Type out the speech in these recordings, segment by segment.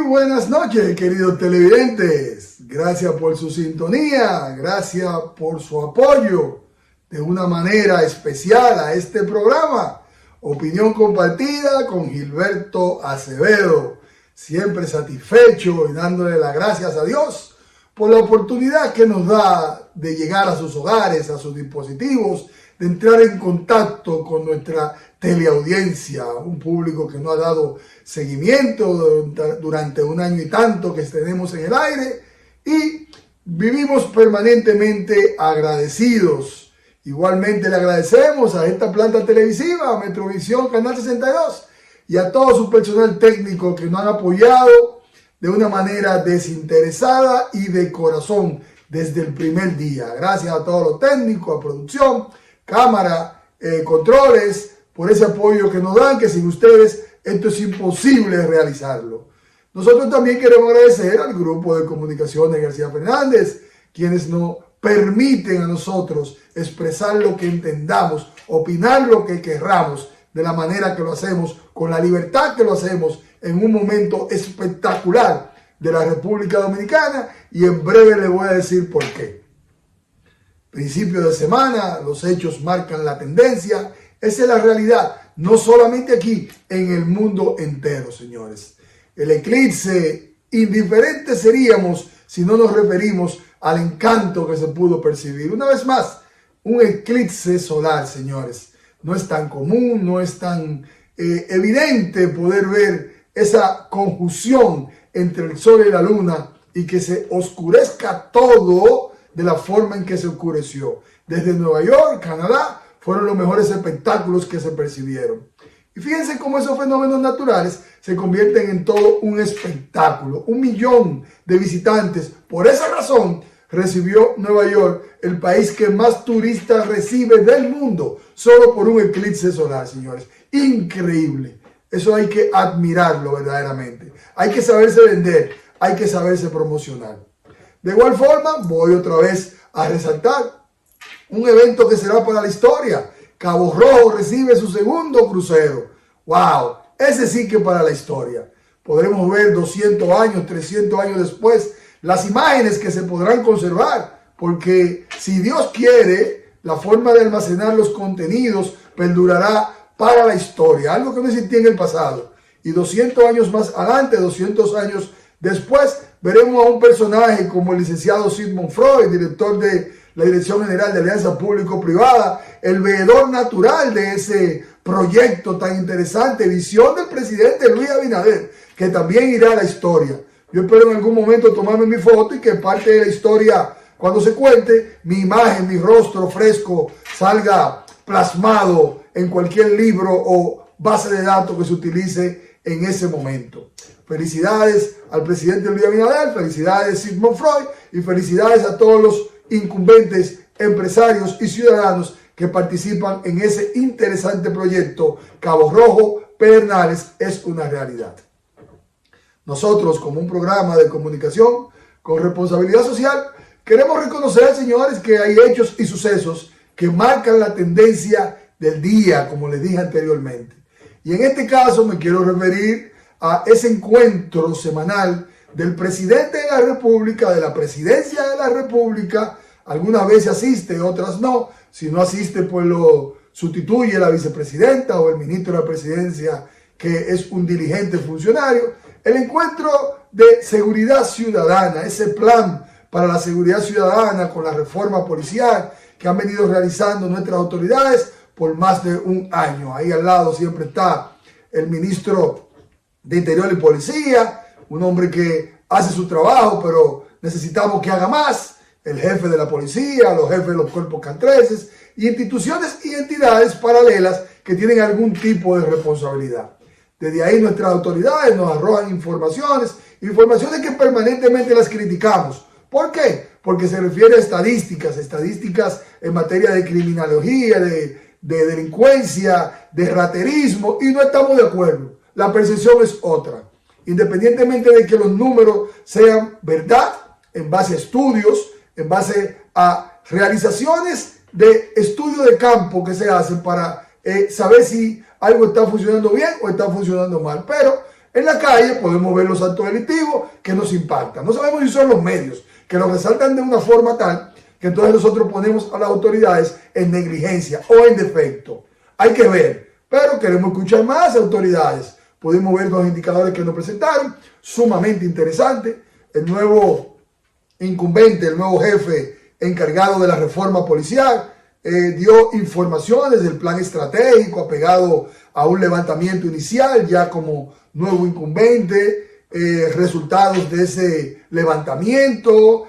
buenas noches, queridos televidentes. Gracias por su sintonía, gracias por su apoyo de una manera especial a este programa. Opinión compartida con Gilberto Acevedo. Siempre satisfecho y dándole las gracias a Dios por la oportunidad que nos da de llegar a sus hogares, a sus dispositivos, de entrar en contacto con nuestra teleaudiencia, un público que nos ha dado seguimiento durante un año y tanto que tenemos en el aire, y vivimos permanentemente agradecidos. Igualmente le agradecemos a esta planta televisiva, a Metrovisión Canal 62, y a todo su personal técnico que nos han apoyado de una manera desinteresada y de corazón desde el primer día. Gracias a todos los técnicos, a producción, cámara, controles, por ese apoyo que nos dan, que sin ustedes esto es imposible realizarlo. Nosotros también queremos agradecer al grupo de comunicaciones García Fernández, quienes nos permiten a nosotros expresar lo que entendamos, opinar lo que querramos, de la manera que lo hacemos, con la libertad que lo hacemos, en un momento espectacular de la República Dominicana, y en breve les voy a decir por qué. Principio de semana, los hechos marcan la tendencia. Esa es la realidad, no solamente aquí, en el mundo entero, señores. El eclipse, indiferentes seríamos si no nos referimos al encanto que se pudo percibir. Una vez más, un eclipse solar, señores. No es tan común, no es tan evidente poder ver esa conjunción entre el sol y la luna y que se oscurezca todo de la forma en que se oscureció. Desde Nueva York, Canadá, fueron los mejores espectáculos que se percibieron. Y fíjense cómo esos fenómenos naturales se convierten en todo un espectáculo. 1 millón de visitantes. Por esa razón recibió Nueva York el país que más turistas recibe del mundo, solo por un eclipse solar, señores. Increíble. Eso hay que admirarlo verdaderamente. Hay que saberse vender, hay que saberse promocionar. De igual forma, voy otra vez a resaltar un evento que será para la historia. Cabo Rojo recibe su segundo crucero. ¡Wow! Ese sí que para la historia. Podremos ver 200 años, 300 años después, las imágenes que se podrán conservar. Porque si Dios quiere, la forma de almacenar los contenidos perdurará para la historia. Algo que no existía en el pasado. Y 200 años más adelante, 200 años después, veremos a un personaje como el licenciado Sigmund Freud, director de la Dirección General de Alianza Público-Privada, el veedor natural de ese proyecto tan interesante, visión del presidente Luis Abinader, que también irá a la historia. Yo espero en algún momento tomarme mi foto y que parte de la historia, cuando se cuente, mi imagen, mi rostro fresco, salga plasmado en cualquier libro o base de datos que se utilice en ese momento. Felicidades al presidente Luis Abinader, felicidades a Sigmund Freud y felicidades a todos los incumbentes, empresarios y ciudadanos que participan en ese interesante proyecto. Cabo Rojo, Pedernales es una realidad. Nosotros, como un programa de comunicación con responsabilidad social, queremos reconocer, señores, que hay hechos y sucesos que marcan la tendencia del día, como les dije anteriormente. Y en este caso me quiero referir a ese encuentro semanal del presidente de la República, de la presidencia de la República. Algunas veces asiste, otras no. Si no asiste, pues lo sustituye la vicepresidenta o el ministro de la presidencia, que es un diligente funcionario. El encuentro de seguridad ciudadana, ese plan para la seguridad ciudadana con la reforma policial que han venido realizando nuestras autoridades por más de un año. Ahí al lado siempre está el ministro de Interior y Policía, un hombre que hace su trabajo, pero necesitamos que haga más. El jefe de la policía, los jefes de los cuerpos castrenses y instituciones y entidades paralelas que tienen algún tipo de responsabilidad. Desde ahí nuestras autoridades nos arrojan informaciones que permanentemente las criticamos. ¿Por qué? Porque se refiere a estadísticas en materia de criminología, de delincuencia, de raterismo, y no estamos de acuerdo. La percepción es otra. Independientemente de que los números sean verdad, en base a estudios, en base a realizaciones de estudio de campo que se hacen para saber si algo está funcionando bien o está funcionando mal. Pero En la calle podemos ver los actos delictivos que nos impactan. No sabemos si son los medios que nos resaltan de una forma tal que entonces nosotros ponemos a las autoridades en negligencia o en defecto. Hay que ver, pero queremos escuchar más autoridades. Pudimos ver los indicadores que nos presentaron, sumamente interesante. El nuevo incumbente, el nuevo jefe encargado de la reforma policial, dio informaciones del plan estratégico apegado a un levantamiento inicial, ya como nuevo incumbente, resultados de ese levantamiento,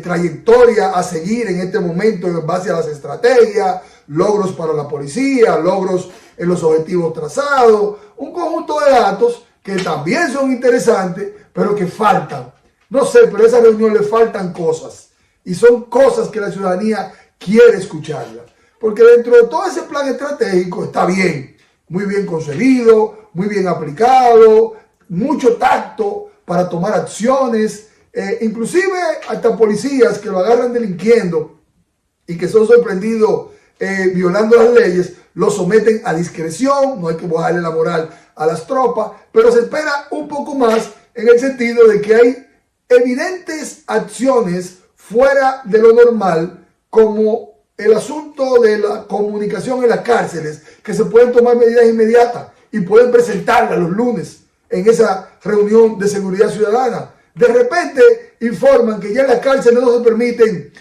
trayectoria a seguir en este momento en base a las estrategias, logros para la policía, logros en los objetivos trazados, un conjunto de datos que también son interesantes, pero que faltan. No sé, pero a esa reunión le faltan cosas, y son cosas que la ciudadanía quiere escucharlas, porque dentro de todo ese plan estratégico está bien, muy bien concebido, muy bien aplicado, mucho tacto para tomar acciones, inclusive hasta policías que lo agarran delinquiendo y que son sorprendidos violando las leyes, lo someten a discreción. No hay que bajarle la moral a las tropas, pero se espera un poco más en el sentido de que hay evidentes acciones fuera de lo normal, como el asunto de la comunicación en las cárceles, que se pueden tomar medidas inmediatas y pueden presentarlas los lunes en esa reunión de seguridad ciudadana. De repente informan que ya en las cárceles no se permiten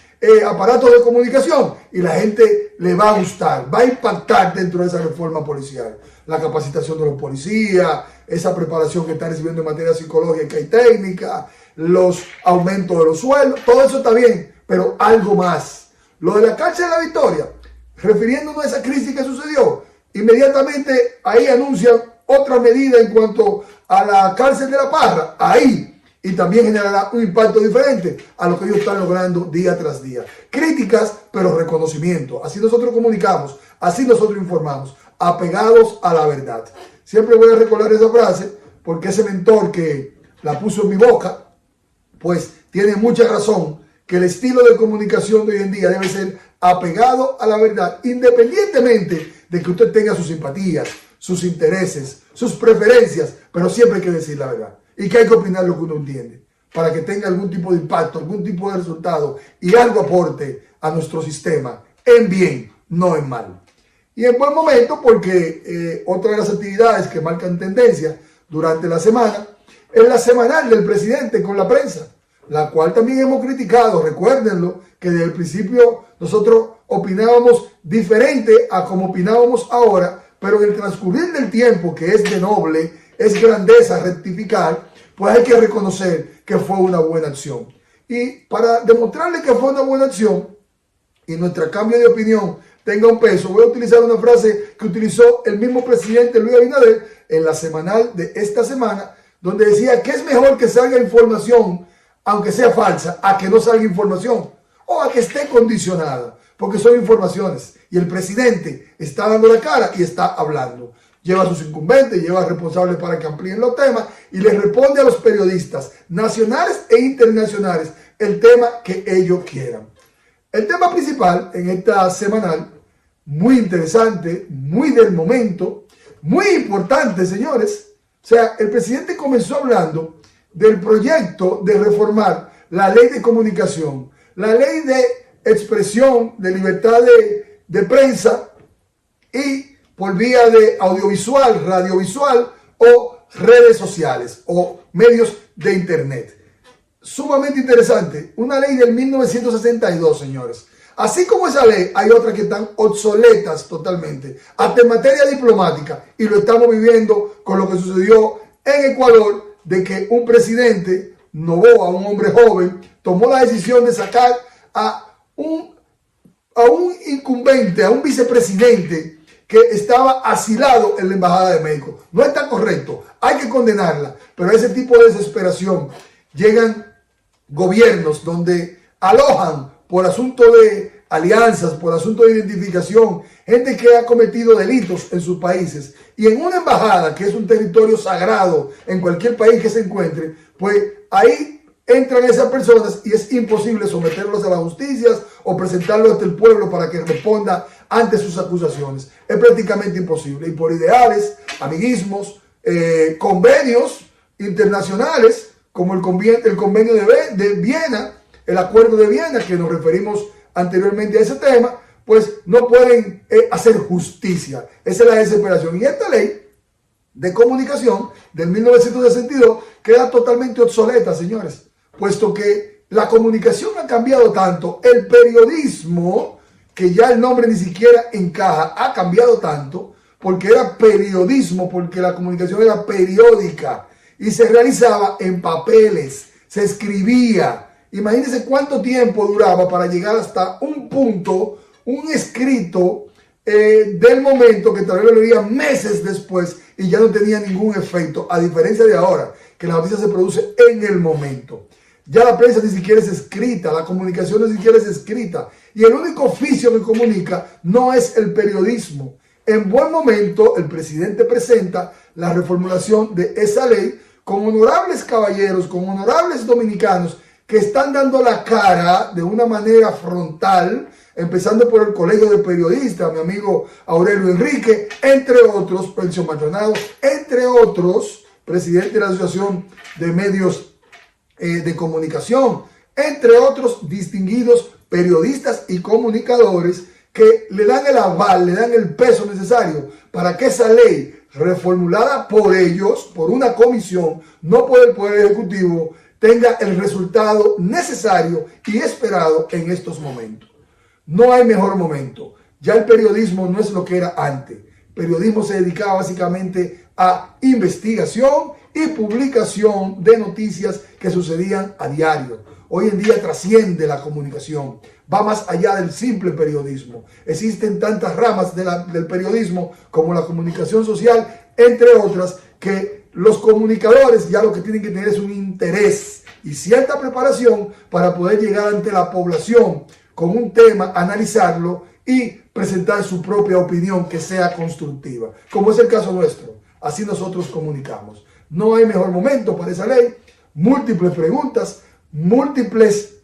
aparatos de comunicación, y la gente le va a gustar, va a impactar dentro de esa reforma policial. La capacitación de los policías, esa preparación que están recibiendo en materia psicológica y técnica, los aumentos de los sueldos, todo eso está bien, pero algo más. Lo de la cárcel de la Victoria, refiriéndonos a esa crisis que sucedió, inmediatamente ahí anuncian otra medida en cuanto a la cárcel de La Parra, ahí, y también generará un impacto diferente a lo que ellos están logrando día tras día. Críticas, pero reconocimiento. Así nosotros comunicamos, así nosotros informamos, apegados a la verdad. Siempre voy a recordar esa frase, porque ese mentor que la puso en mi boca, pues tiene mucha razón, que el estilo de comunicación de hoy en día debe ser apegado a la verdad, independientemente de que usted tenga sus simpatías, sus intereses, sus preferencias, pero siempre hay que decir la verdad. Y que hay que opinar lo que uno entiende, para que tenga algún tipo de impacto, algún tipo de resultado y algo aporte a nuestro sistema, en bien, no en mal. Y en buen momento, porque otra de las actividades que marcan tendencia durante la semana es la semanal del presidente con la prensa, la cual también hemos criticado. Recuérdenlo, que desde el principio nosotros opinábamos diferente a como opinábamos ahora, pero en el transcurrir del tiempo, que es de noble, es grandeza rectificar, pues hay que reconocer que fue una buena acción. Y para demostrarle que fue una buena acción y nuestro cambio de opinión tenga un peso, voy a utilizar una frase que utilizó el mismo presidente Luis Abinader en la semanal de esta semana, donde decía que es mejor que salga información, aunque sea falsa, a que no salga información o a que esté condicionada, porque son informaciones y el presidente está dando la cara y está hablando. Lleva a sus incumbentes, lleva a responsables para que amplíen los temas y les responde a los periodistas nacionales e internacionales el tema que ellos quieran. El tema principal en esta semanal, muy interesante, muy del momento, muy importante, señores. O sea, el presidente comenzó hablando del proyecto de reformar la ley de comunicación, la ley de expresión, de libertad de prensa y por vía de audiovisual, radiovisual o redes sociales o medios de internet. Sumamente interesante. Una ley del 1962, señores. Así como esa ley, hay otras que están obsoletas totalmente, hasta en materia diplomática, y lo estamos viviendo con lo que sucedió en Ecuador, de que un presidente, Noboa, un hombre joven, tomó la decisión de sacar a un incumbente, a un vicepresidente que estaba asilado en la Embajada de México. No está correcto, hay que condenarla, pero a ese tipo de desesperación llegan gobiernos donde alojan por asunto de alianzas, por asunto de identificación, gente que ha cometido delitos en sus países, y en una embajada, que es un territorio sagrado en cualquier país que se encuentre, pues ahí entran esas personas y es imposible someterlos a la justicia o presentarlos ante el pueblo para que responda ante sus acusaciones. Es prácticamente imposible. Y por ideales, amiguismos, convenios internacionales como el convenio de Viena, el acuerdo de Viena, que nos referimos anteriormente a ese tema, pues no pueden hacer justicia. Esa es la desesperación. Y esta ley de comunicación del 1962 queda totalmente obsoleta, señores, puesto que la comunicación ha cambiado tanto, el periodismo, que ya el nombre ni siquiera encaja, ha cambiado tanto, porque era periodismo, porque la comunicación era periódica y se realizaba en papeles, se escribía. Imagínense cuánto tiempo duraba para llegar hasta un punto, un escrito del momento, que tal vez lo leía meses después y ya no tenía ningún efecto, a diferencia de ahora, que la noticia se produce en el momento. Ya la prensa ni siquiera es escrita, la comunicación ni siquiera es escrita, y el único oficio que comunica no es el periodismo. En buen momento, el presidente presenta la reformulación de esa ley con honorables caballeros, con honorables dominicanos que están dando la cara de una manera frontal, empezando por el Colegio de Periodistas, mi amigo Aurelio Enrique, entre otros, pensionados, entre otros, presidente de la Asociación de Medios de Comunicación, entre otros distinguidos periodistas y comunicadores que le dan el aval, le dan el peso necesario para que esa ley, reformulada por ellos, por una comisión, no por el Poder Ejecutivo, tenga el resultado necesario y esperado en estos momentos. No hay mejor momento. Ya el periodismo no es lo que era antes. El periodismo se dedicaba básicamente a investigación y publicación de noticias que sucedían a diario. Hoy en día trasciende la comunicación, va más allá del simple periodismo. Existen tantas ramas del periodismo como la comunicación social, entre otras, que los comunicadores ya lo que tienen que tener es un interés y cierta preparación para poder llegar ante la población con un tema, analizarlo y presentar su propia opinión que sea constructiva, como es el caso nuestro. Así nosotros comunicamos. No hay mejor momento para esa ley. Múltiples preguntas, múltiples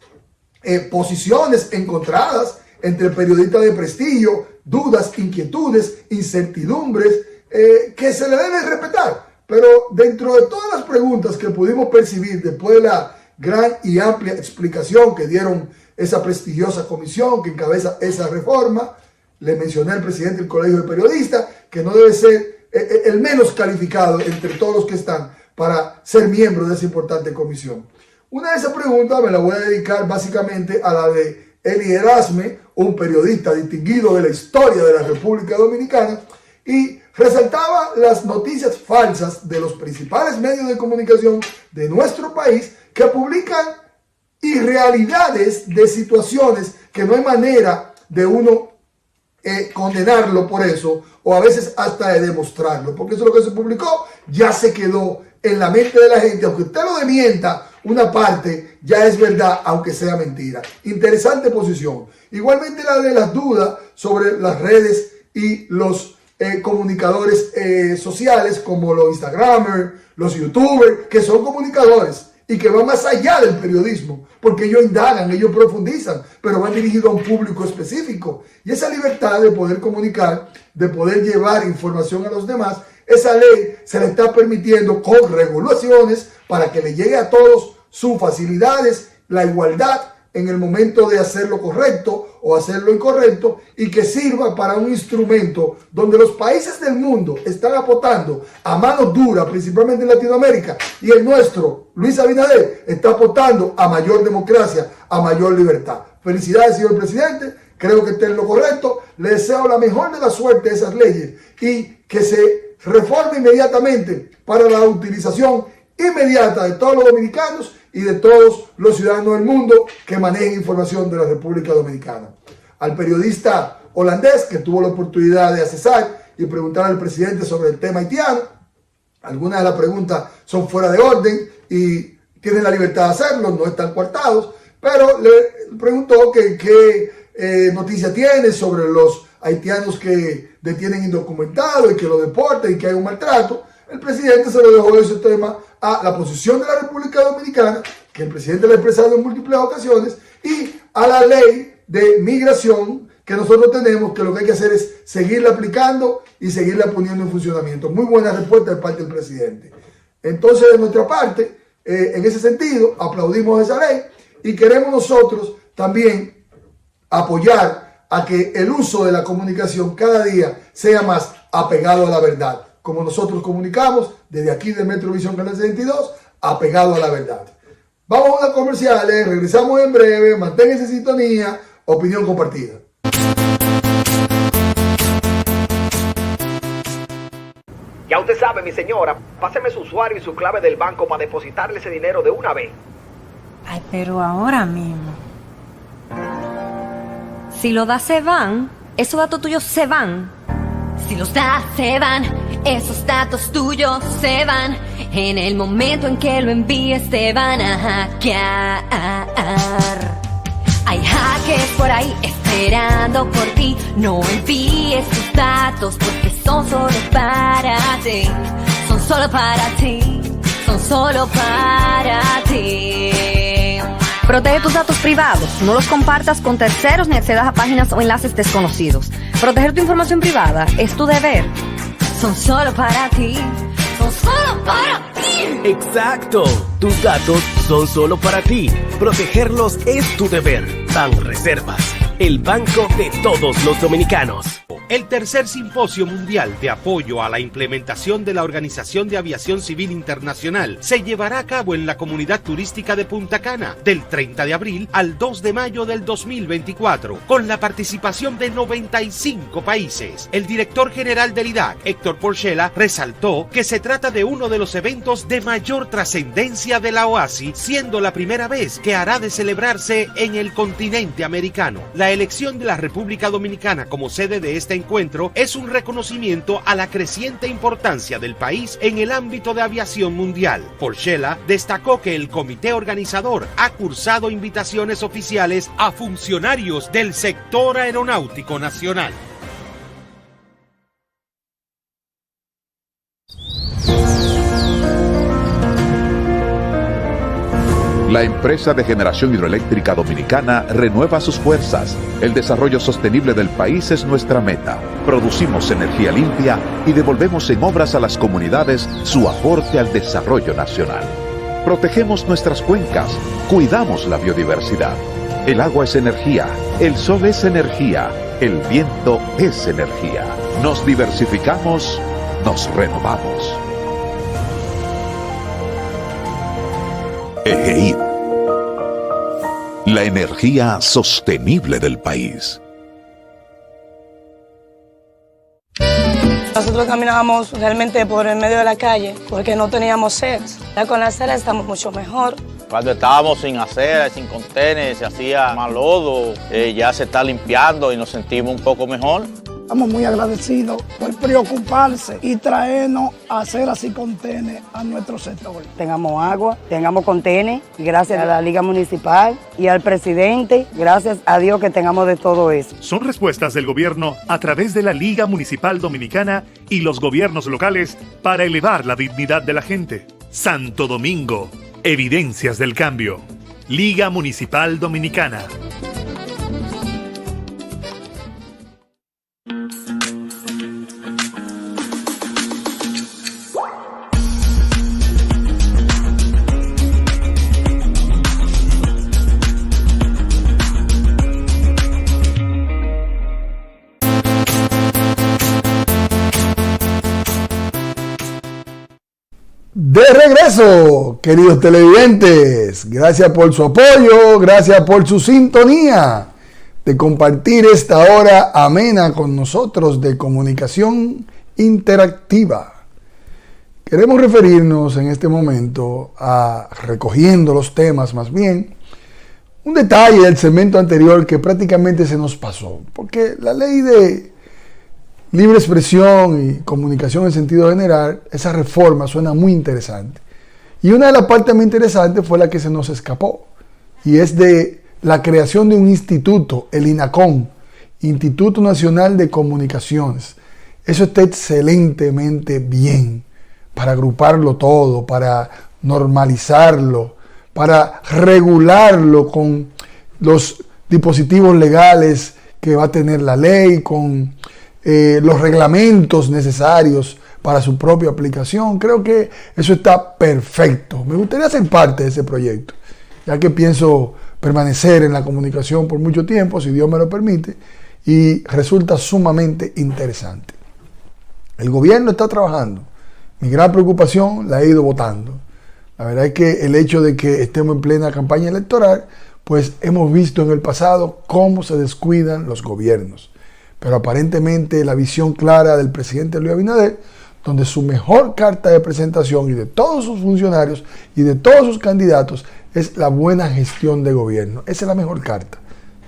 posiciones encontradas entre periodistas de prestigio, dudas, inquietudes, incertidumbres, que se le deben respetar. Pero dentro de todas las preguntas que pudimos percibir después de la gran y amplia explicación que dieron esa prestigiosa comisión que encabeza esa reforma, le mencioné al presidente del Colegio de Periodistas que no debe ser el menos calificado entre todos los que están para ser miembro de esa importante comisión. Una de esas preguntas me la voy a dedicar básicamente a la de Eli Erasme, un periodista distinguido de la historia de la República Dominicana, y resaltaba las noticias falsas de los principales medios de comunicación de nuestro país que publican irrealidades de situaciones que no hay manera de uno condenarlo por eso, o a veces hasta de demostrarlo, porque eso es lo que se publicó, ya se quedó en la mente de la gente, aunque usted lo desmienta, una parte ya es verdad, aunque sea mentira. Interesante posición. Igualmente la de las dudas sobre las redes y los comunicadores sociales, como los Instagramers, los YouTubers, que son comunicadores y que van más allá del periodismo, porque ellos indagan, ellos profundizan, pero van dirigidos a un público específico. Y esa libertad de poder comunicar, de poder llevar información a los demás, esa ley se le está permitiendo con regulaciones para que le llegue a todos sus facilidades, la igualdad en el momento de hacer lo correcto o hacer lo incorrecto, y que sirva para un instrumento donde los países del mundo están apostando a mano dura, principalmente en Latinoamérica, y el nuestro, Luis Abinader, está apostando a mayor democracia, a mayor libertad. Felicidades, señor presidente, creo que está en lo correcto, le deseo la mejor de la suerte a esas leyes y que se reforme inmediatamente para la utilización inmediata de todos los dominicanos y de todos los ciudadanos del mundo que manejen información de la República Dominicana. Al periodista holandés que tuvo la oportunidad de accesar y preguntar al presidente sobre el tema haitiano, algunas de las preguntas son fuera de orden y tienen la libertad de hacerlo, no están coartados, pero le preguntó qué noticia tiene sobre los haitianos que detienen indocumentados y que lo deportan y que hay un maltrato. El presidente se lo dejó ese tema a la posición de la República Dominicana, que el presidente le ha expresado en múltiples ocasiones, y a la ley de migración que nosotros tenemos, que lo que hay que hacer es seguirla aplicando y seguirla poniendo en funcionamiento. Muy buena respuesta de parte del presidente. Entonces, de nuestra parte, en ese sentido, aplaudimos esa ley y queremos nosotros también apoyar a que el uso de la comunicación cada día sea más apegado a la verdad, como nosotros comunicamos desde aquí de Metrovisión Canal 62, apegado a la verdad. Vamos a unas comerciales, regresamos en breve, manténganse en sintonía, opinión compartida. Ya usted sabe, mi señora, páseme su usuario y su clave del banco para depositarle ese dinero de una vez. Ay, pero ahora mismo. Si lo das se van, esos datos tuyos se van. Si los das se van, esos datos tuyos se van. En el momento en que lo envíes te van a hackear. Hay hackers por ahí esperando por ti. No envíes tus datos porque son solo para ti. Son solo para ti. Son solo para ti. Protege tus datos privados. No los compartas con terceros ni accedas a páginas o enlaces desconocidos. Proteger tu información privada es tu deber. Son solo para ti. Son solo para ti. Exacto. Tus datos son solo para ti. Protegerlos es tu deber. Banreservas, el banco de todos los dominicanos. El tercer Simposio Mundial de Apoyo a la Implementación de la Organización de Aviación Civil Internacional se llevará a cabo en la comunidad turística de Punta Cana del 30 de abril al 2 de mayo del 2024, con la participación de 95 países. El director general del IDAC, Héctor Porchela, resaltó que se trata de uno de los eventos de mayor trascendencia de la OACI, siendo la primera vez que hará de celebrarse en el continente americano. La elección de la República Dominicana como sede de este encuentro es un reconocimiento a la creciente importancia del país en el ámbito de aviación mundial. Porchela destacó que el comité organizador ha cursado invitaciones oficiales a funcionarios del sector aeronáutico nacional. La empresa de generación hidroeléctrica dominicana renueva sus fuerzas. El desarrollo sostenible del país es nuestra meta. Producimos energía limpia y devolvemos en obras a las comunidades su aporte al desarrollo nacional. Protegemos nuestras cuencas, cuidamos la biodiversidad. El agua es energía, el sol es energía, el viento es energía. Nos diversificamos, nos renovamos. EGEID, la energía sostenible del país. Nosotros caminábamos realmente por el medio de la calle porque no teníamos aceras. Ya con las aceras estamos mucho mejor. Cuando estábamos sin acera, sin contenes, se hacía mal lodo, ya se está limpiando y nos sentimos un poco mejor. Estamos muy agradecidos por preocuparse y traernos aceras y contenes a nuestro sector. Tengamos agua, tengamos contenes, y gracias a la Liga Municipal y al presidente, gracias a Dios que tengamos de todo eso. Son respuestas del gobierno a través de la Liga Municipal Dominicana y los gobiernos locales para elevar la dignidad de la gente. Santo Domingo, evidencias del cambio. Liga Municipal Dominicana. De regreso, queridos televidentes, gracias por su apoyo, gracias por su sintonía de compartir esta hora amena con nosotros de comunicación interactiva. Queremos referirnos en este momento a, recogiendo los temas más bien, un detalle del segmento anterior que prácticamente se nos pasó, porque la ley de libre expresión y comunicación en sentido general, esa reforma suena muy interesante. Y una de las partes más interesantes fue la que se nos escapó, y es de la creación de un instituto, el INACOM, Instituto Nacional de Comunicaciones. Eso está excelentemente bien, para agruparlo todo, para normalizarlo, para regularlo con los dispositivos legales que va a tener la ley con los reglamentos necesarios para su propia aplicación. Creo que eso está perfecto. Me gustaría ser parte de ese proyecto, ya que pienso permanecer en la comunicación por mucho tiempo, si Dios me lo permite, y resulta sumamente interesante. El gobierno está trabajando. Mi gran preocupación la he ido votando. La verdad es que el hecho de que estemos en plena campaña electoral, pues hemos visto en el pasado cómo se descuidan los gobiernos. Pero aparentemente la visión clara del presidente Luis Abinader, donde su mejor carta de presentación y de todos sus funcionarios y de todos sus candidatos es la buena gestión de gobierno. Esa es la mejor carta.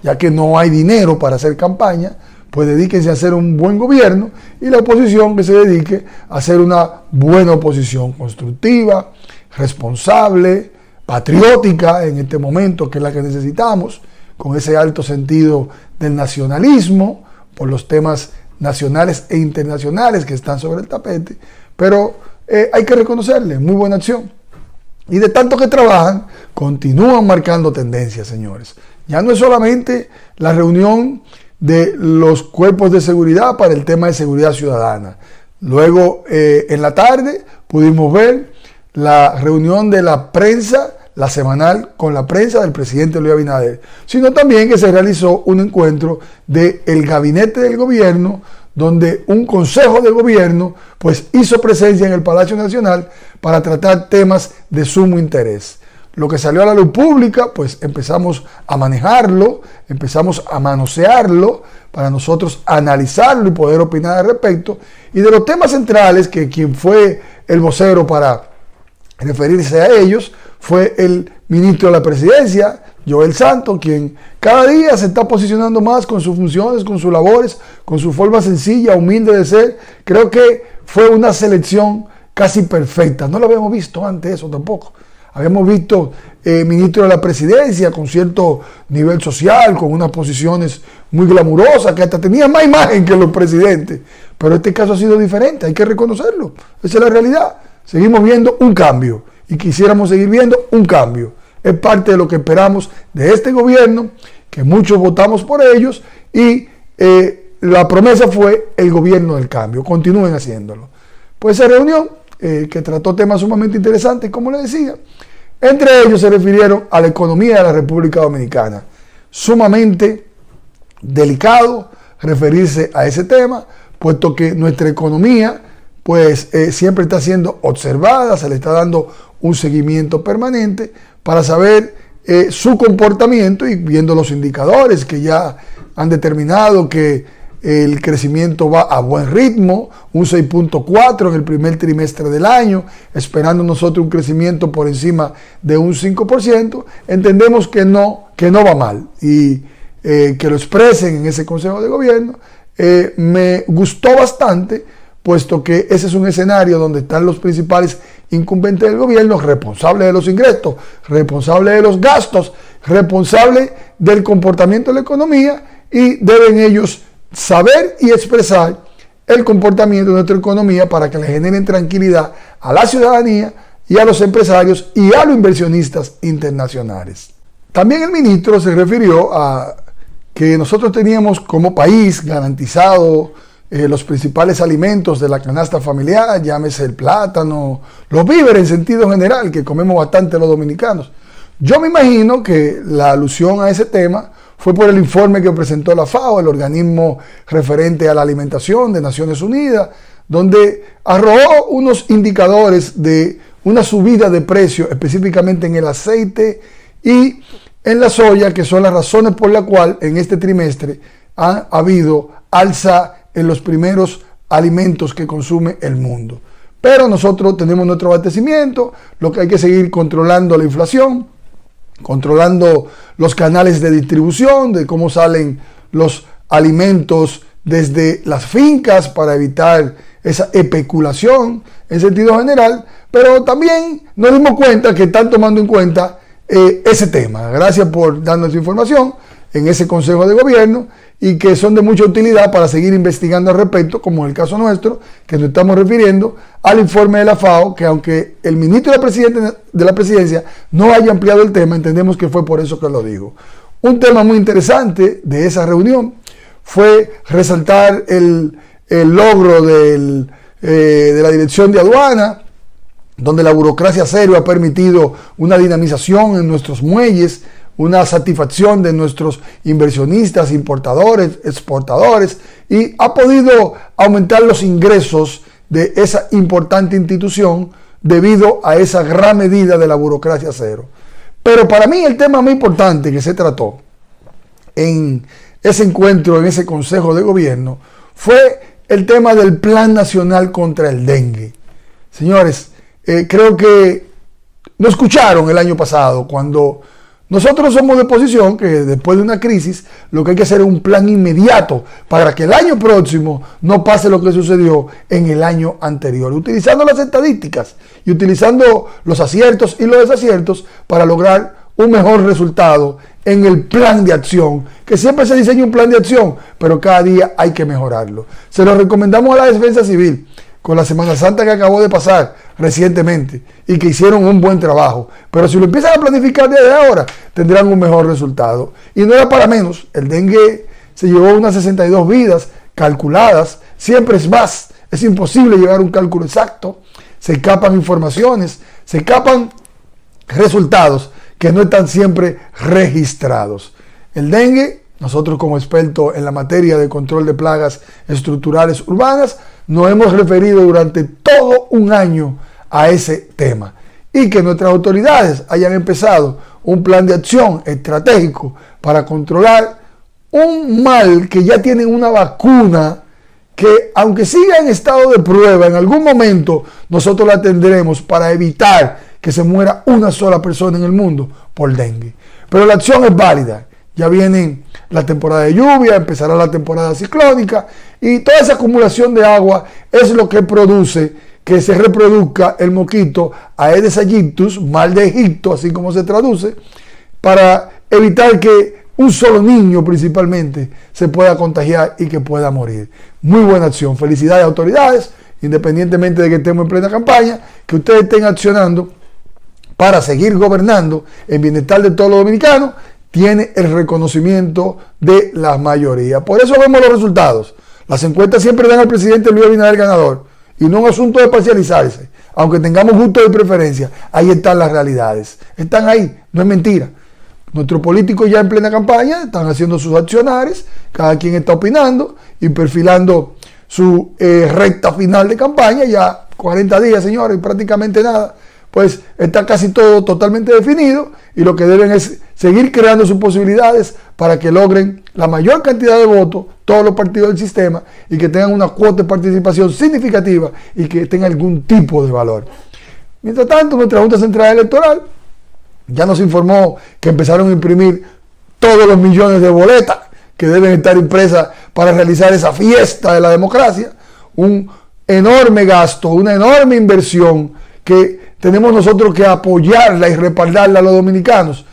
Ya que no hay dinero para hacer campaña, pues dedíquense a hacer un buen gobierno, y la oposición que se dedique a hacer una buena oposición constructiva, responsable, patriótica en este momento, que es la que necesitamos, con ese alto sentido del nacionalismo por los temas nacionales e internacionales que están sobre el tapete. Pero hay que reconocerle muy buena acción, y de tanto que trabajan continúan marcando tendencias, señores. Ya no es solamente la reunión de los cuerpos de seguridad para el tema de seguridad ciudadana. Luego en la tarde pudimos ver la reunión de la prensa, la semanal con la prensa del presidente Luis Abinader, sino también que se realizó un encuentro del gabinete del gobierno, donde un consejo de gobierno pues hizo presencia en el Palacio Nacional para tratar temas de sumo interés. Lo que salió a la luz pública, pues empezamos a manejarlo, empezamos a manosearlo para nosotros analizarlo y poder opinar al respecto. Y de los temas centrales, que quien fue el vocero para referirse a ellos fue el ministro de la Presidencia, Joel Santos, quien cada día se está posicionando más con sus funciones, con sus labores, con su forma sencilla, humilde de ser. Creo que fue una selección casi perfecta. No lo habíamos visto antes eso tampoco. Habíamos visto ministro de la Presidencia con cierto nivel social, con unas posiciones muy glamurosas, que hasta tenían más imagen que los presidentes. Pero este caso ha sido diferente, hay que reconocerlo. Esa es la realidad. Seguimos viendo un cambio y quisiéramos seguir viendo un cambio. Es parte de lo que esperamos de este gobierno, que muchos votamos por ellos, y la promesa fue el gobierno del cambio. Continúen haciéndolo. Pues esa reunión que trató temas sumamente interesantes, como les decía, entre ellos se refirieron a la economía de la República Dominicana. Sumamente delicado referirse a ese tema, puesto que nuestra economía pues siempre está siendo observada, se le está dando un seguimiento permanente para saber su comportamiento, y viendo los indicadores que ya han determinado que el crecimiento va a buen ritmo, un 6.4 en el primer trimestre del año, esperando nosotros un crecimiento por encima de un 5%, entendemos que no va mal, y que lo expresen en ese Consejo de Gobierno me gustó bastante, puesto que ese es un escenario donde están los principales incumbentes del gobierno, responsables de los ingresos, responsables de los gastos, responsables del comportamiento de la economía, y deben ellos saber y expresar el comportamiento de nuestra economía para que le generen tranquilidad a la ciudadanía y a los empresarios y a los inversionistas internacionales. También el ministro se refirió a que nosotros teníamos como país garantizado los principales alimentos de la canasta familiar, llámese el plátano, los víveres en sentido general, que comemos bastante los dominicanos. Yo me imagino que la alusión a ese tema fue por el informe que presentó la FAO, el organismo referente a la alimentación de Naciones Unidas, donde arrojó unos indicadores de una subida de precios, específicamente en el aceite y en la soya, que son las razones por las cuales en este trimestre ha habido alza en los primeros alimentos que consume el mundo. Pero nosotros tenemos nuestro abastecimiento, lo que hay que seguir controlando la inflación, controlando los canales de distribución, de cómo salen los alimentos desde las fincas para evitar esa especulación en sentido general, pero también nos dimos cuenta que están tomando en cuenta ese tema. Gracias por darnos esa información en ese Consejo de Gobierno, y que son de mucha utilidad para seguir investigando al respecto, como en el caso nuestro, que nos estamos refiriendo al informe de la FAO, que aunque el ministro de la Presidencia no haya ampliado el tema, entendemos que fue por eso que lo dijo. Un tema muy interesante de esa reunión fue resaltar el logro de la Dirección de Aduana, donde la burocracia cero ha permitido una dinamización en nuestros muelles, una satisfacción de nuestros inversionistas, importadores, exportadores, y ha podido aumentar los ingresos de esa importante institución debido a esa gran medida de la burocracia cero. Pero para mí el tema más importante que se trató en ese encuentro, en ese Consejo de Gobierno, fue el tema del Plan Nacional contra el Dengue. Señores, creo que no escucharon el año pasado cuando nosotros somos de posición que después de una crisis lo que hay que hacer es un plan inmediato para que el año próximo no pase lo que sucedió en el año anterior, utilizando las estadísticas y utilizando los aciertos y los desaciertos para lograr un mejor resultado en el plan de acción, que siempre se diseña un plan de acción, pero cada día hay que mejorarlo. Se lo recomendamos a la Defensa Civil con la Semana Santa que acabó de pasar recientemente y que hicieron un buen trabajo, pero si lo empiezan a planificar desde ahora tendrán un mejor resultado. Y no era para menos, el dengue se llevó unas 62 vidas calculadas, siempre es más, es imposible llegar a un cálculo exacto, se escapan informaciones, se escapan resultados que no están siempre registrados. El dengue, nosotros como expertos en la materia de control de plagas estructurales urbanas, nos hemos referido durante todo un año a ese tema, y que nuestras autoridades hayan empezado un plan de acción estratégico para controlar un mal que ya tiene una vacuna que, aunque siga en estado de prueba, en algún momento nosotros la tendremos para evitar que se muera una sola persona en el mundo por dengue. Pero la acción es válida. Ya viene la temporada de lluvia, empezará la temporada ciclónica y toda esa acumulación de agua es lo que produce que se reproduzca el mosquito Aedes aegyptus, mal de Egipto, así como se traduce, para evitar que un solo niño principalmente se pueda contagiar y que pueda morir. Muy buena acción. Felicidades, autoridades, independientemente de que estemos en plena campaña, que ustedes estén accionando para seguir gobernando en bienestar de todos los dominicanos. Tiene el reconocimiento de la mayoría. Por eso vemos los resultados. Las encuestas siempre dan al presidente Luis Abinader ganador, y no es un asunto de parcializarse, aunque tengamos gusto de preferencia. Ahí están las realidades, están ahí, no es mentira. Nuestros políticos ya en plena campaña están haciendo sus accionares, cada quien está opinando y perfilando su recta final de campaña. Ya 40 días, señores, prácticamente nada, pues está casi todo totalmente definido, y lo que deben es seguir creando sus posibilidades para que logren la mayor cantidad de votos todos los partidos del sistema y que tengan una cuota de participación significativa y que tengan algún tipo de valor. Mientras tanto, nuestra Junta Central Electoral ya nos informó que empezaron a imprimir todos los millones de boletas que deben estar impresas para realizar esa fiesta de la democracia. Un enorme gasto, una enorme inversión que tenemos nosotros que apoyarla y respaldarla a los dominicanos,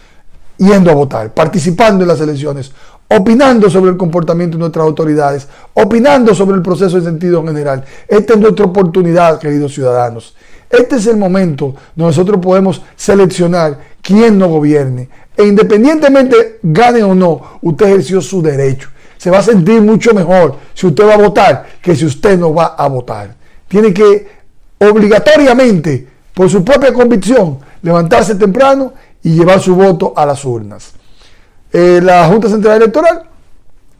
yendo a votar, participando en las elecciones, opinando sobre el comportamiento de nuestras autoridades, opinando sobre el proceso en sentido general. Esta es nuestra oportunidad, queridos ciudadanos. Este es el momento donde nosotros podemos seleccionar quién nos gobierne. E independientemente gane o no, usted ejerció su derecho. Se va a sentir mucho mejor si usted va a votar que si usted no va a votar. Tiene que obligatoriamente, por su propia convicción, levantarse temprano y llevar su voto a las urnas. La Junta Central Electoral,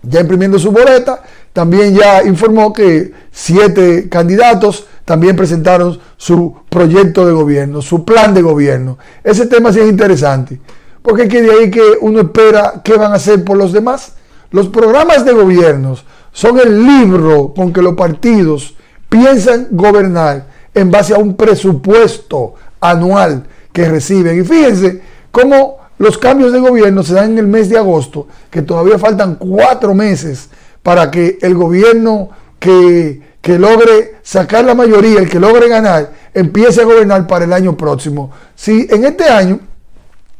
ya imprimiendo su boleta, también ya informó que 7 candidatos también presentaron su proyecto de gobierno, su plan de gobierno. Ese tema sí es interesante, porque es que de ahí que uno espera qué van a hacer por los demás. Los programas de gobiernos son el libro con que los partidos piensan gobernar en base a un presupuesto anual que reciben. Y fíjense cómo los cambios de gobierno se dan en el mes de agosto, que todavía faltan 4 meses para que el gobierno que logre sacar la mayoría, el que logre ganar, empiece a gobernar para el año próximo. Si en este año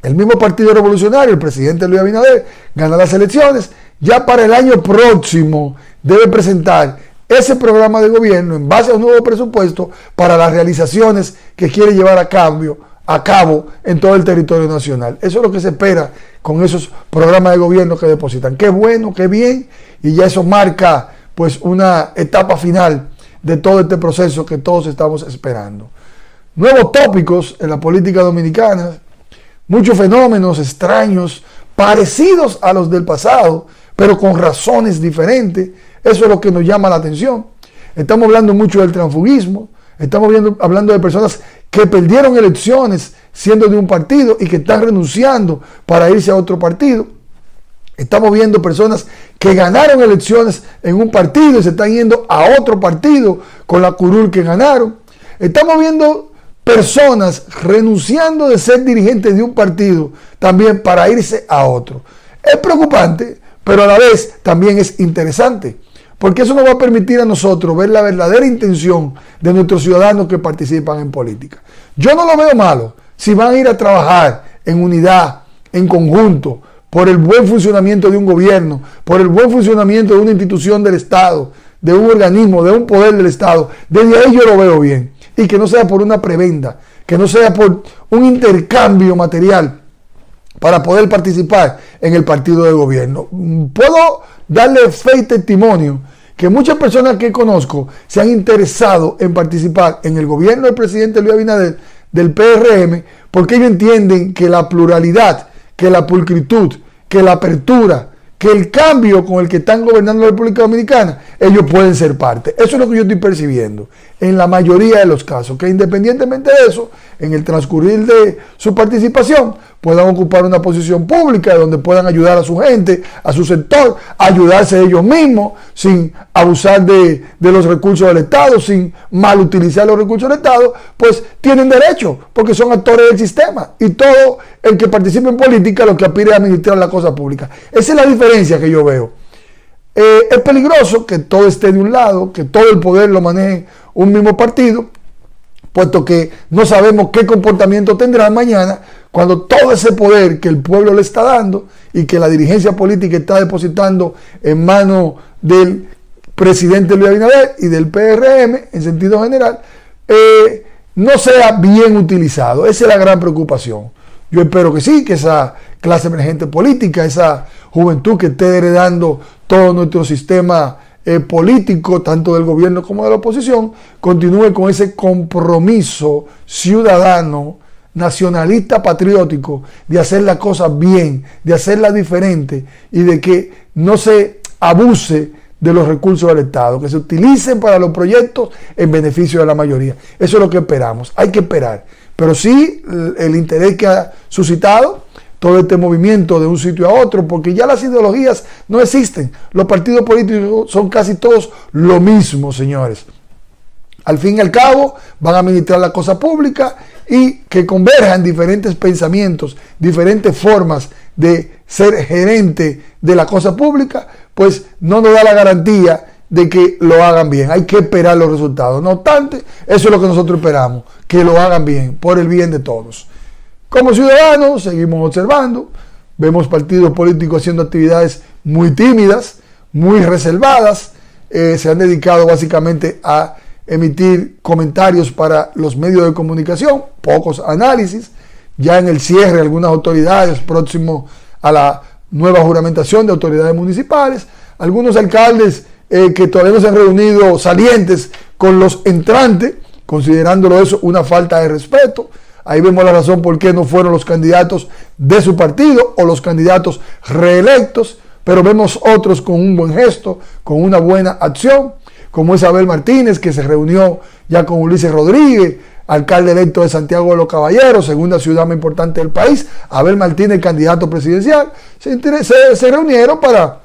el mismo Partido Revolucionario, el presidente Luis Abinader, gana las elecciones, ya para el año próximo debe presentar ese programa de gobierno en base a un nuevo presupuesto para las realizaciones que quiere llevar a cabo a cabo en todo el territorio nacional. Eso es lo que se espera con esos programas de gobierno que depositan. Qué bueno, qué bien, y ya eso marca pues una etapa final de todo este proceso que todos estamos esperando. Nuevos tópicos en la política dominicana, muchos fenómenos extraños, parecidos a los del pasado, pero con razones diferentes. Eso es lo que nos llama la atención. Estamos hablando mucho del transfugismo, estamos hablando de personas que perdieron elecciones siendo de un partido y que están renunciando para irse a otro partido. Estamos viendo personas que ganaron elecciones en un partido y se están yendo a otro partido con la curul que ganaron. Estamos viendo personas renunciando de ser dirigentes de un partido también para irse a otro. Es preocupante, pero a la vez también es interesante, porque eso nos va a permitir a nosotros ver la verdadera intención de nuestros ciudadanos que participan en política. Yo no lo veo malo si van a ir a trabajar en unidad, en conjunto, por el buen funcionamiento de un gobierno, por el buen funcionamiento de una institución del Estado, de un organismo, de un poder del Estado. Desde ahí yo lo veo bien. Y que no sea por una prebenda, que no sea por un intercambio material para poder participar en el partido de gobierno. Puedo darle fe y testimonio que muchas personas que conozco se han interesado en participar en el gobierno del presidente Luis Abinader, del PRM, porque ellos entienden que la pluralidad, que la pulcritud, que la apertura, que el cambio con el que están gobernando la República Dominicana, ellos pueden ser parte. Eso es lo que yo estoy percibiendo en la mayoría de los casos, que independientemente de eso, en el transcurrir de su participación, puedan ocupar una posición pública donde puedan ayudar a su gente, a su sector, ayudarse ellos mismos, sin abusar de los recursos del Estado, sin mal utilizar los recursos del Estado, pues tienen derecho, porque son actores del sistema, y todo el que participe en política lo que aspira es administrar la cosa pública. Esa es la diferencia que yo veo. Es peligroso que todo esté de un lado, que todo el poder lo maneje un mismo partido, puesto que no sabemos qué comportamiento tendrá mañana cuando todo ese poder que el pueblo le está dando y que la dirigencia política está depositando en manos del presidente Luis Abinader y del PRM en sentido general, no sea bien utilizado. Esa es la gran preocupación. Yo espero que sí, que esa clase emergente política, esa juventud que esté heredando todo nuestro sistema político, tanto del gobierno como de la oposición, continúe con ese compromiso ciudadano, nacionalista, patriótico, de hacer las cosas bien, de hacerlas diferente y de que no se abuse de los recursos del Estado, que se utilicen para los proyectos en beneficio de la mayoría. Eso es lo que esperamos. Hay que esperar. Pero sí, el interés que ha suscitado todo este movimiento de un sitio a otro, porque ya las ideologías no existen. Los partidos políticos son casi todos lo mismo, señores. Al fin y al cabo, van a administrar la cosa pública y que converjan diferentes pensamientos, diferentes formas de ser gerente de la cosa pública, pues no nos da la garantía de que lo hagan bien. Hay que esperar los resultados. No obstante, eso es lo que nosotros esperamos, que lo hagan bien, por el bien de todos. Como ciudadanos, seguimos observando, vemos partidos políticos haciendo actividades muy tímidas, muy reservadas, se han dedicado básicamente a emitir comentarios para los medios de comunicación, pocos análisis, ya en el cierre algunas autoridades próximo a la nueva juramentación de autoridades municipales, algunos alcaldes que todavía no se han reunido salientes con los entrantes, considerándolo eso una falta de respeto. Ahí vemos la razón por qué no fueron los candidatos de su partido o los candidatos reelectos, pero vemos otros con un buen gesto, con una buena acción, como es Abel Martínez, que se reunió ya con Ulises Rodríguez, alcalde electo de Santiago de los Caballeros, segunda ciudad más importante del país. Abel Martínez, candidato presidencial, se reunieron para